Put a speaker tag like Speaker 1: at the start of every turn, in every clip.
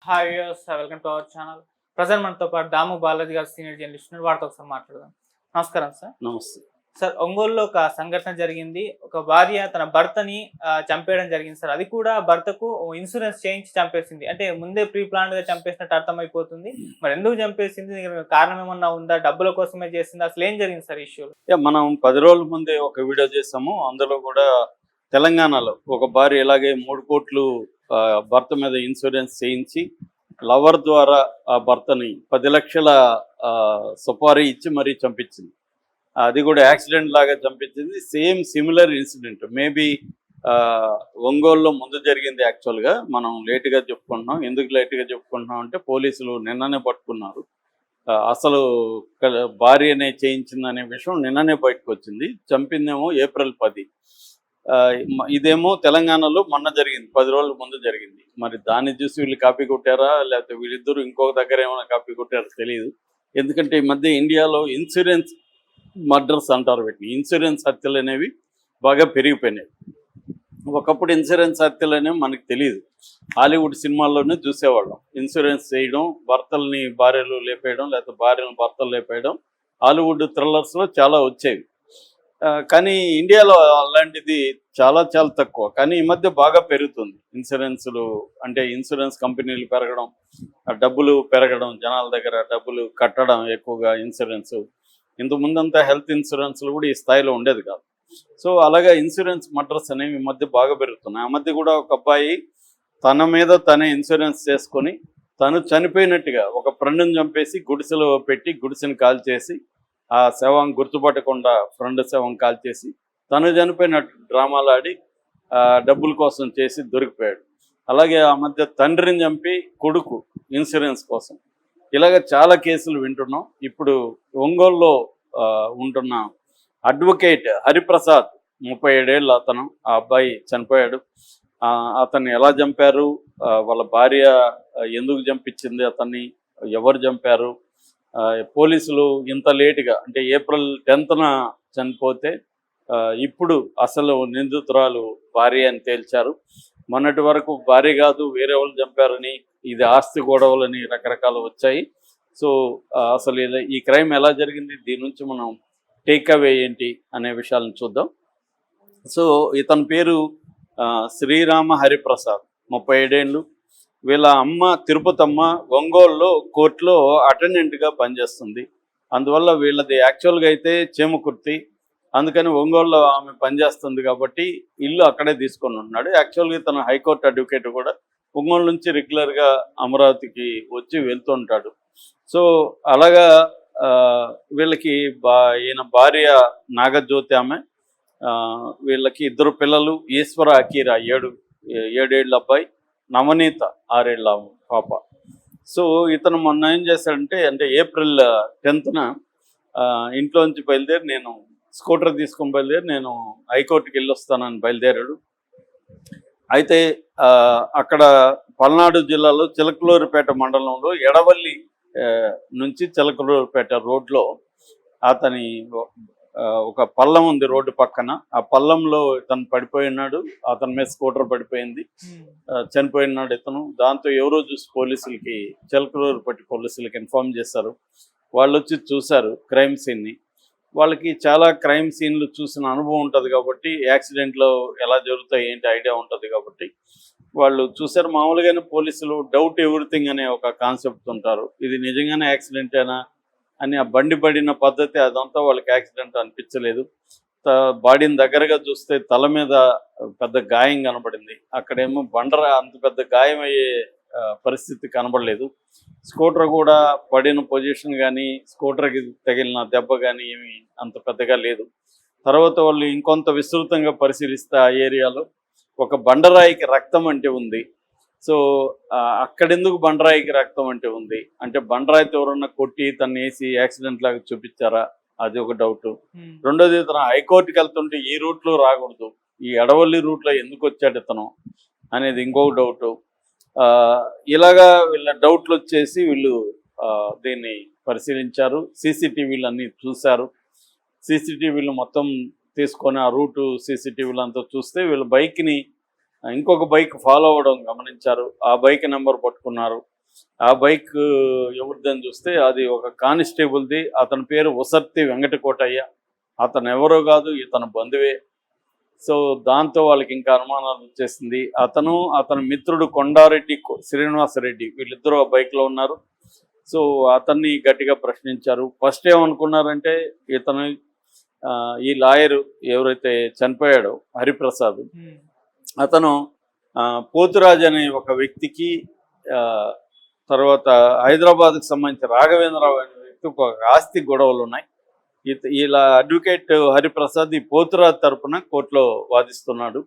Speaker 1: Hi viewers, welcome to our channel. Present మనతో పాటు దాము బాలాజీ గారు సీనియర్ జర్నలిస్ట్ ఉన్నారు. వారితో ఒకసారి మాట్లాడదాం. నమస్కారం సార్.
Speaker 2: నమస్తే.
Speaker 1: సార్, ఒంగోలులో ఒక సంఘటన జరిగింది. ఒక భార్య తన భర్తని చంపేయడం జరిగింది సార్. అది కూడా భర్తకు ఇన్సూరెన్స్ చేయించి చంపేసింది. అంటే ముందే ప్రీ ప్లాన్డ్ గా చంపేసినట్టు అర్థమైపోతుంది. మరి ఎందుకు చంపేసింది? కారణం ఏమన్నా ఉందా? డబ్బుల కోసమే చేసింది? అసలు ఏం జరిగింది సార్ ఇష్యూ?
Speaker 2: మనం 10 రోజుల ముందే ఒక వీడియో చేసాము. అందులో కూడా తెలంగాణలో ఒక భార్య ఇలాగే 3 కోట్లు భర్త మీద ఇన్సూరెన్స్ చేయించి లవర్ ద్వారా ఆ భర్తని 10 లక్షల సుపారీ ఇచ్చి మరీ చంపించింది. అది కూడా యాక్సిడెంట్ లాగా చంపించింది. సేమ్ సిమిలర్ ఇన్సిడెంట్ మేబీ ఒంగోలులో ముందు జరిగింది. యాక్చువల్గా మనం లేటుగా చెప్పుకుంటున్నాం. ఎందుకు లేటుగా చెప్పుకుంటున్నాం అంటే పోలీసులు నిన్ననే పట్టుకున్నారు. అసలు భార్యనే చేయించిందనే విషయం నిన్ననే బయటకు వచ్చింది. చంపిందేమో ఏప్రిల్ 10. ఇదేమో తెలంగాణలో మొన్న జరిగింది, 10 రోజుల ముందు జరిగింది. మరి దాన్ని చూసి వీళ్ళు కాపీ కొట్టారా, లేకపోతే వీళ్ళిద్దరూ ఇంకొక దగ్గర ఏమైనా కాపీ కొట్టారో తెలియదు. ఎందుకంటే ఈ మధ్య ఇండియాలో ఇన్సూరెన్స్ మర్డర్స్ అంటారు వీటిని. ఇన్సూరెన్స్ హత్యలు అనేవి బాగా పెరిగిపోయినాయి. ఒకప్పుడు ఇన్సూరెన్స్ హత్యలు అనేవి మనకు తెలియదు. హాలీవుడ్ సినిమాల్లోనే చూసేవాళ్ళం. ఇన్సూరెన్స్ చేయడం, భర్తల్ని భార్యలు లేపేయడం, లేకపోతే భార్యలను భర్తలు లేపేయడం హాలీవుడ్ థ్రిల్లర్స్లో చాలా వచ్చేవి. కానీ ఇండియాలో అలాంటిది చాలా చాలా తక్కువ. కానీ ఈ మధ్య బాగా పెరుగుతుంది ఇన్సూరెన్సులు. అంటే ఇన్సూరెన్స్ కంపెనీలు పెరగడం, డబ్బులు పెరగడం, జనాల దగ్గర డబ్బులు కట్టడం ఎక్కువగా ఇన్సూరెన్స్. ఇంతకుముందంతా హెల్త్ ఇన్సూరెన్స్లు కూడా ఈ స్థాయిలో ఉండేది కాదు. సో అలాగా ఇన్సూరెన్స్ మర్డర్స్ అనేవి ఈ మధ్య బాగా పెరుగుతున్నాయి. ఆ మధ్య కూడా ఒక అబ్బాయి తన మీద తనే ఇన్సూరెన్స్ చేసుకొని తను చనిపోయినట్టుగా ఒక ఫ్రెండ్ని చంపేసి గుడిసెలో పెట్టి గుడిసెని కాల్చేసి ఆ శవం గుర్తుపట్టకుండా ఫ్రెండ్ శవం కాల్చేసి తను చనిపోయినట్టు డ్రామాలు ఆడి డబ్బుల కోసం చేసి దొరికిపోయాడు. అలాగే ఆ మధ్య తండ్రిని చంపి కొడుకు ఇన్సూరెన్స్ కోసం. ఇలాగ చాలా కేసులు వింటున్నాం. ఇప్పుడు ఒంగోలులో ఉంటున్న అడ్వకేట్ హరిప్రసాద్, 37 ఏళ్ళు అతను, ఆ అబ్బాయి చనిపోయాడు. అతన్ని ఎలా చంపారు, వాళ్ళ భార్య ఎందుకు చంపించింది అతన్ని, ఎవరు చంపారు, పోలీసులు ఇంత లేటుగా అంటే ఏప్రిల్ 10న చనిపోతే ఇప్పుడు అసలు నిందితురాలు భార్య అని తేల్చారు. మొన్నటి వరకు భార్య కాదు వేరే వాళ్ళు చంపారని, ఇది ఆస్తి గొడవలని రకరకాలు వచ్చాయి. సో అసలు ఈ క్రైమ్ ఎలా జరిగింది, దీని నుంచి మనం టేక్ అవే ఏంటి అనే విషయాలను చూద్దాం. సో ఇతని పేరు శ్రీరామ హరిప్రసాద్, 37 ఏళ్ళు. వీళ్ళ అమ్మ తిరుపతమ్మ ఒంగోలులో కోర్టులో అటెండెంట్గా పనిచేస్తుంది. అందువల్ల వీళ్ళది యాక్చువల్గా అయితే చేమకుర్తి, అందుకని ఒంగోలులో ఆమె పనిచేస్తుంది కాబట్టి ఇల్లు అక్కడే తీసుకొని ఉన్నాడు. యాక్చువల్గా తన హైకోర్టు అడ్వకేట్ కూడా ఒంగోలు నుంచి రెగ్యులర్గా అమరావతికి వచ్చి వెళ్తుంటాడు. సో అలాగా వీళ్ళకి ఈయన భార్య నాగజ్యోతి ఆమె, వీళ్ళకి 2 పిల్లలు, ఈశ్వర అకీరా 7 ఏళ్ళ అబ్బాయి, నవనీత 6 ఏళ్ళ పాప. సో ఇతను మొన్న ఏం చేశాడంటే ఏప్రిల్ 10న ఇంట్లోంచి బయలుదేరి నేను స్కూటర్ తీసుకొని బయలుదేరి నేను హైకోర్టుకి వెళ్ళొస్తానని బయలుదేరాడు. అయితే అక్కడ పల్నాడు జిల్లాలో చిలకలూరుపేట మండలంలో ఎడవల్లి నుంచి చిలకలూరుపేట రోడ్లో అతని ఒక పల్లం ఉంది రోడ్డు పక్కన. ఆ పల్లంలో ఇతను పడిపోయి ఉన్నాడు. అతని మీద స్కూటర్ పడిపోయింది, చనిపోయినాడు ఇతను. దాంతో ఎవరో చూసి పోలీసులకి, చిలకలూరుపేట పోలీసులకి ఇన్ఫార్మ్ చేశారు. వాళ్ళు వచ్చి చూశారు క్రైమ్ సీన్ని. వాళ్ళకి చాలా క్రైమ్ సీన్లు చూసిన అనుభవం ఉంటుంది కాబట్టి, యాక్సిడెంట్లో ఎలా జరుగుతాయి ఏంటి ఐడియా ఉంటుంది కాబట్టి వాళ్ళు చూశారు. మామూలుగానే పోలీసులు డౌట్ ఎవ్రీథింగ్ అనే ఒక కాన్సెప్ట్ ఉంటారు. ఇది నిజంగానే యాక్సిడెంటేనా అని ఆ బండి పడిన పద్ధతి అదంతా వాళ్ళకి యాక్సిడెంట్ అనిపించలేదు. బాడీని దగ్గరగా చూస్తే తల మీద పెద్ద గాయం కనబడింది. అక్కడేమో బండర అంత పెద్ద గాయం అయ్యే పరిస్థితి కనబడలేదు. స్కూటర్ కూడా పడిన పొజిషన్ కానీ స్కూటర్కి తగిలిన దెబ్బ కానీ ఏమి అంత పెద్దగా లేదు. తర్వాత వాళ్ళు ఇంకొంత విస్తృతంగా పరిశీలిస్తే ఆ ఏరియాలో ఒక బండరాయికి రక్తం అంటే ఉంది. సో అక్కడెందుకు బండరాయికి రక్తం అంటే ఉంది అంటే బండరాయితో ఎవరన్నా కొట్టి తను వేసి యాక్సిడెంట్ లాగా చూపించారా, అది ఒక డౌట్. రెండోది, ఇతను హైకోర్టుకి వెళ్తుంటే ఈ రూట్లో రాకూడదు, ఈ ఎడవల్లి రూట్లో ఎందుకు వచ్చాడు ఇతను అనేది ఇంకొక డౌట్. ఇలాగా వీళ్ళ డౌట్లు వచ్చేసి వీళ్ళు దీన్ని పరిశీలించారు. సీసీటీవీలు అన్నీ చూశారు. సీసీటీవీలు మొత్తం తీసుకొని ఆ రూటు సీసీటీవీలు అంతా చూస్తే వీళ్ళ బైక్ని ఇంకొక బైక్ ఫాలో అవ్వడం గమనించారు. ఆ బైక్ నెంబర్ పట్టుకున్నారు. ఆ బైక్ ఎవరిదని చూస్తే అది ఒక కానిస్టేబుల్ది. అతని పేరు ఉసర్తి వెంకటకోటయ్య. అతను ఎవరో కాదు, ఇతను బంధువే. సో దాంతో వాళ్ళకి ఇంకా అనుమానాలు వచ్చేసింది. అతని మిత్రుడు కొండారెడ్డి శ్రీనివాసరెడ్డి వీళ్ళిద్దరూ ఆ బైక్లో ఉన్నారు. సో అతన్ని గట్టిగా ప్రశ్నించారు. ఫస్ట్ ఏమనుకున్నారంటే ఇతను ఈ లాయరు ఎవరైతే చనిపోయాడో హరిప్రసాద్, అతను పోతురాజు అనే ఒక వ్యక్తికి, తర్వాత హైదరాబాద్కి సంబంధించిన రాఘవేంద్రరావు అనే వ్యక్తికి ఒక ఆస్తి గొడవలు ఉన్నాయి. ఇలా అడ్వకేట్ హరిప్రసాద్ ఈ పోతురాజు తరపున కోర్టులో వాదిస్తున్నాడు.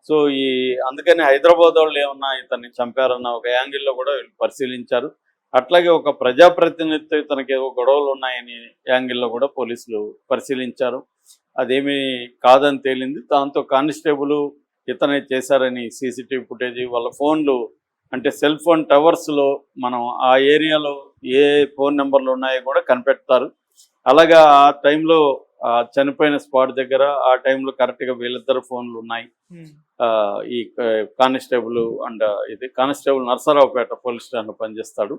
Speaker 2: సో అందుకని హైదరాబాద్ వాళ్ళు ఏమన్నా ఇతన్ని చంపారన్న ఒక యాంగిల్లో కూడా వీళ్ళు పరిశీలించారు. అట్లాగే ఒక ప్రజాప్రతినిధితో ఇతనికి ఏవో గొడవలు ఉన్నాయని యాంగిల్లో కూడా పోలీసులు పరిశీలించారు. అదేమీ కాదని తేలింది. దాంతో కానిస్టేబుల్ ఇతనే చేశారని సీసీటీవీ ఫుటేజ్, వాళ్ళ ఫోన్లు అంటే సెల్ ఫోన్ టవర్స్లో మనం ఆ ఏరియాలో ఏ ఫోన్ నెంబర్లు ఉన్నాయో కూడా కనిపెడతారు. అలాగా ఆ టైంలో చనిపోయిన స్పాట్ దగ్గర ఆ టైంలో కరెక్ట్గా వీళ్ళిద్దరు ఫోన్లు ఉన్నాయి. ఈ constable and constable Narasaraopet police స్టేషన్లో పనిచేస్తాడు.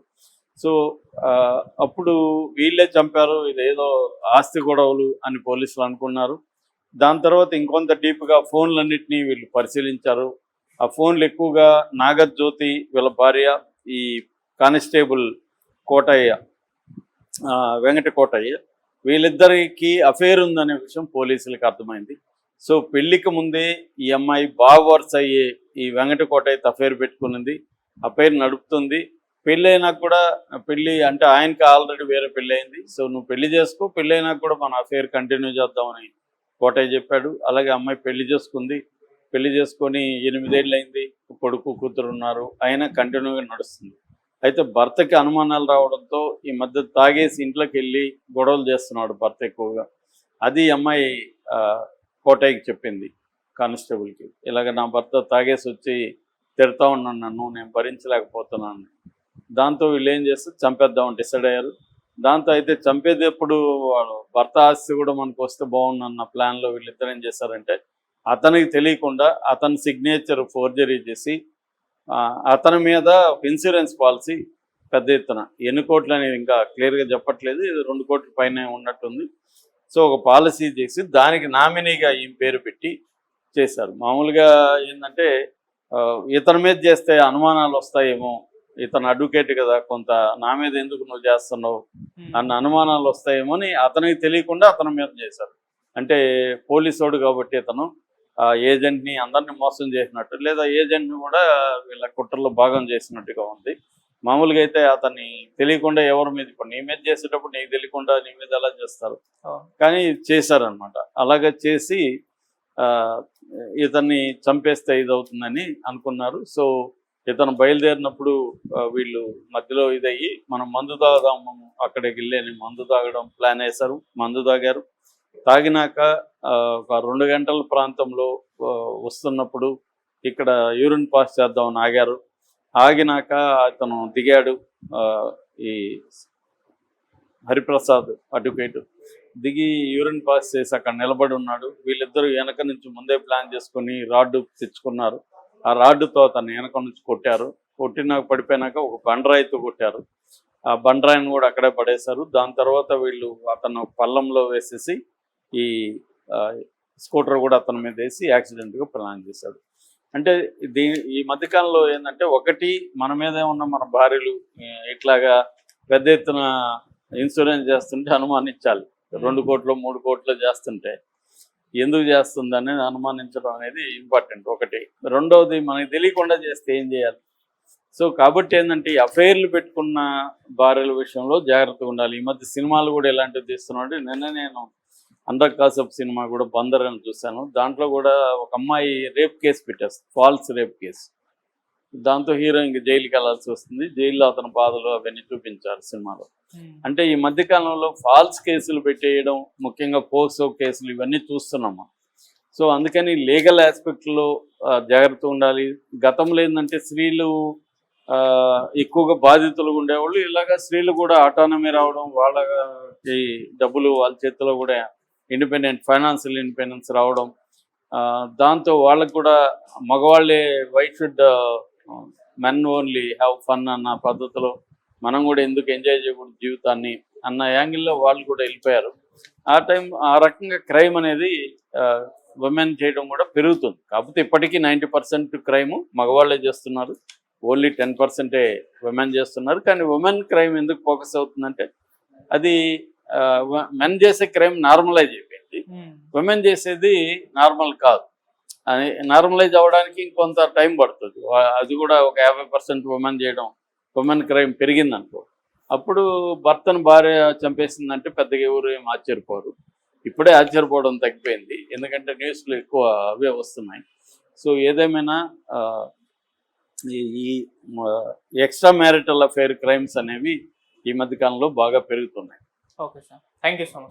Speaker 2: సో అప్పుడు వీళ్ళే చంపారు, ఇదేదో ఆస్తి గొడవలు అని పోలీసులు అనుకున్నారు. దాని తర్వాత ఇంకొంత డీప్గా ఫోన్లన్నింటినీ వీళ్ళు పరిశీలించారు. ఆ ఫోన్లు ఎక్కువగా నాగజ్యోతి వీళ్ళ భార్య, ఈ కానిస్టేబుల్ కోటయ్య వెంకటకోటయ్య, వీళ్ళిద్దరికి అఫేర్ ఉందనే విషయం పోలీసులకు అర్థమైంది. సో పెళ్లికి ముందే ఈ అమ్మాయి బాగా వరుస అయ్యే ఈ వెంకటకోటయ్యతో అఫేర్ పెట్టుకున్నది, అఫేర్ నడుపుతుంది. పెళ్ళి అయినాక కూడా, పెళ్ళి అంటే ఆయనకి ఆల్రెడీ వేరే పెళ్ళి అయింది. సో నువ్వు పెళ్లి చేసుకో, పెళ్ళి అయినాక కూడా మన అఫేర్ కంటిన్యూ చేద్దామని కోటయ్య చెప్పాడు. అలాగే అమ్మాయి పెళ్లి చేసుకుంది. పెళ్లి చేసుకొని 8 ఏళ్ళు అయింది, కొడుకు కూతురు ఉన్నారు, అయినా కంటిన్యూగా నడుస్తుంది. అయితే భర్తకి అనుమానాలు రావడంతో ఈ మధ్య తాగేసి ఇంట్లోకి వెళ్ళి గొడవలు చేస్తున్నాడు భర్త ఎక్కువగా. అది అమ్మాయి కోటయ్యకి చెప్పింది కానిస్టేబుల్కి, ఇలాగ నా భర్త తాగేసి వచ్చి తిడతా ఉన్నాను, నన్ను నేను భరించలేకపోతున్నాను. దాంతో వీళ్ళు ఏం చేస్తే చంపేద్దామని డిసైడ్ అయ్యారు. దాంతో అయితే చంపేటప్పుడు భర్త ఆస్తి కూడా మనకు వస్తే బాగుందన్న ప్లాన్లో వీళ్ళిద్దరు ఏం చేశారంటే అతనికి తెలియకుండా అతని సిగ్నేచర్ ఫోర్జరీ చేసి అతని మీద ఇన్సూరెన్స్ పాలసీ పెద్ద ఎత్తున, ఎన్ని కోట్లు అనేది ఇంకా క్లియర్గా చెప్పట్లేదు, ఇది 2 కోట్ల పైన ఉన్నట్టుంది. సో ఒక పాలసీ చేసి దానికి నామినీగా ఈ పేరు పెట్టి చేశారు. మామూలుగా ఏంటంటే ఇతని మీద చేస్తే అనుమానాలు వస్తాయేమో, ఇతను అడ్వకేట్ కదా, కొంత నా మీద ఎందుకు నువ్వు చేస్తున్నావు అన్న అనుమానాలు వస్తాయేమో అని అతనికి తెలియకుండా అతని మీద చేశారు. అంటే పోలీసోడు కాబట్టి ఇతను ఏజెంట్ని అందరినీ మోసం చేసినట్టు, లేదా ఏజెంట్ని కూడా వీళ్ళ కుట్రలో భాగం చేసినట్టుగా ఉంది. మామూలుగా అయితే అతన్ని తెలియకుండా ఎవరి మీద, ఇప్పుడు నీ మీద చేసేటప్పుడు నీకు తెలియకుండా నీ మీద ఎలా చేస్తారు, కానీ చేశారనమాట. అలాగే చేసి ఇతన్ని చంపేస్తే ఇదవుతుందని అనుకున్నారు. సో ఇతను బయలుదేరినప్పుడు వీళ్ళు మధ్యలో ఇదయ్యి మనం మందు తాగుదాము, అక్కడికి వెళ్ళి మందు తాగడం ప్లాన్ వేశారు. మందు తాగారు. తాగినాక ఒక 2 గంటల ప్రాంతంలో వస్తున్నప్పుడు ఇక్కడ యూరిన్ పాస్ చేద్దామని ఆగారు. ఆగినాక అతను దిగాడు, ఈ హరిప్రసాద్ అడ్వకేట్ దిగి యూరిన్ పాస్ చేసి అక్కడ నిలబడి ఉన్నాడు. వీళ్ళిద్దరూ వెనక నుంచి ముందే ప్లాన్ చేసుకుని రాడ్డు తెచ్చుకున్నారు. ఆ రాడ్డుతో అతను వెనక నుంచి కొట్టారు. కొట్టినాక పడిపోయినాక ఒక బండరాయితో కొట్టారు. ఆ బండరాయిని కూడా అక్కడే పడేశారు. దాని తర్వాత వీళ్ళు అతను పల్లంలో వేసేసి ఈ స్కూటర్ కూడా అతని మీద వేసి యాక్సిడెంట్గా ప్లాన్ చేశాడు. అంటే ఈ మధ్యకాలంలో ఏంటంటే, ఒకటి మన మీదే ఉన్న మన భార్యలు ఇట్లాగా పెద్ద ఎత్తున ఇన్సూరెన్స్ చేస్తుంటే అనుమానించాలి. 2 కోట్లు 3 కోట్లు చేస్తుంటే ఎందుకు చేస్తుంది అనేది అనుమానించడం అనేది ఇంపార్టెంట్ ఒకటి. రెండవది మనకి తెలియకుండా చేస్తే ఏం చేయాలి. సో కాబట్టి ఏంటంటే ఈ అఫైర్లు పెట్టుకున్న భార్యల విషయంలో జాగ్రత్తగా ఉండాలి. ఈ మధ్య సినిమాలు కూడా ఎలాంటివి తీస్తున్నాడు. నేను అనురాగ్ కాశ్యప్ సినిమా కూడా బందర్ అని చూశాను. దాంట్లో కూడా ఒక అమ్మాయి రేప్ కేసు పెట్టేస్తుంది, ఫాల్స్ రేప్ కేసు. దాంతో హీరో ఇంక జైలుకి వెళ్ళాల్సి వస్తుంది. జైల్లో అతని బాధలు అవన్నీ చూపించారు సినిమాలో. అంటే ఈ మధ్యకాలంలో ఫాల్స్ కేసులు పెట్టేయడం, ముఖ్యంగా పోక్సో కేసులు ఇవన్నీ చూస్తున్నాము. సో అందుకని లీగల్ ఆస్పెక్ట్లో జాగ్రత్త ఉండాలి. గతంలో ఏంటంటే స్త్రీలు ఎక్కువగా బాధితులు ఉండేవాళ్ళు, ఇలాగా స్త్రీలు కూడా ఆటానమీ రావడం, వాళ్ళకి డబ్బులు వాళ్ళ చేతిలో కూడా ఫైనాన్షియల్ ఇండిపెండెన్స్ రావడం, దాంతో వాళ్ళకు కూడా మగవాళ్ళే wife should men only have fun అన్న పద్ధతిలో మనం కూడా ఎందుకు ఎంజాయ్ చేయకూడదు జీవితాన్ని అన్న యాంగిల్లో వాళ్ళు కూడా వెళ్ళిపోయారు. ఆ రకంగా క్రైమ్ అనేది ఉమెన్ చేయడం కూడా పెరుగుతుంది. కాకపోతే ఇప్పటికీ 90% క్రైమ్ మగవాళ్ళే చేస్తున్నారు, ఓన్లీ 10% ఉమెన్ చేస్తున్నారు. కానీ ఉమెన్ క్రైమ్ ఎందుకు ఫోకస్ అవుతుందంటే అది మెన్ చేసే క్రైమ్ నార్మలైజ్ అయిపోయింది, ఉమెన్ చేసేది నార్మల్ కాదు. అని నార్మలైజ్ అవ్వడానికి ఇంకొంత టైం పడుతుంది. అది కూడా ఒక 50% ఉమెన్ చేయడం, ఉమెన్ క్రైమ్ పెరిగిందనుకో, అప్పుడు భర్తను భార్య చంపేసిందంటే పెద్దగా ఎవరు ఏం ఆశ్చర్యపోరు. ఇప్పుడే ఆశ్చర్యపోవడం తగ్గిపోయింది, ఎందుకంటే న్యూస్లు ఎక్కువ అవే వస్తున్నాయి. సో ఏదేమైనా ఈ ఎక్స్ట్రా మ్యారిటల్ అఫైర్ క్రైమ్స్ అనేవి ఈ మధ్యకాలంలో బాగా పెరుగుతున్నాయి.
Speaker 1: Okay sir, thank you so much.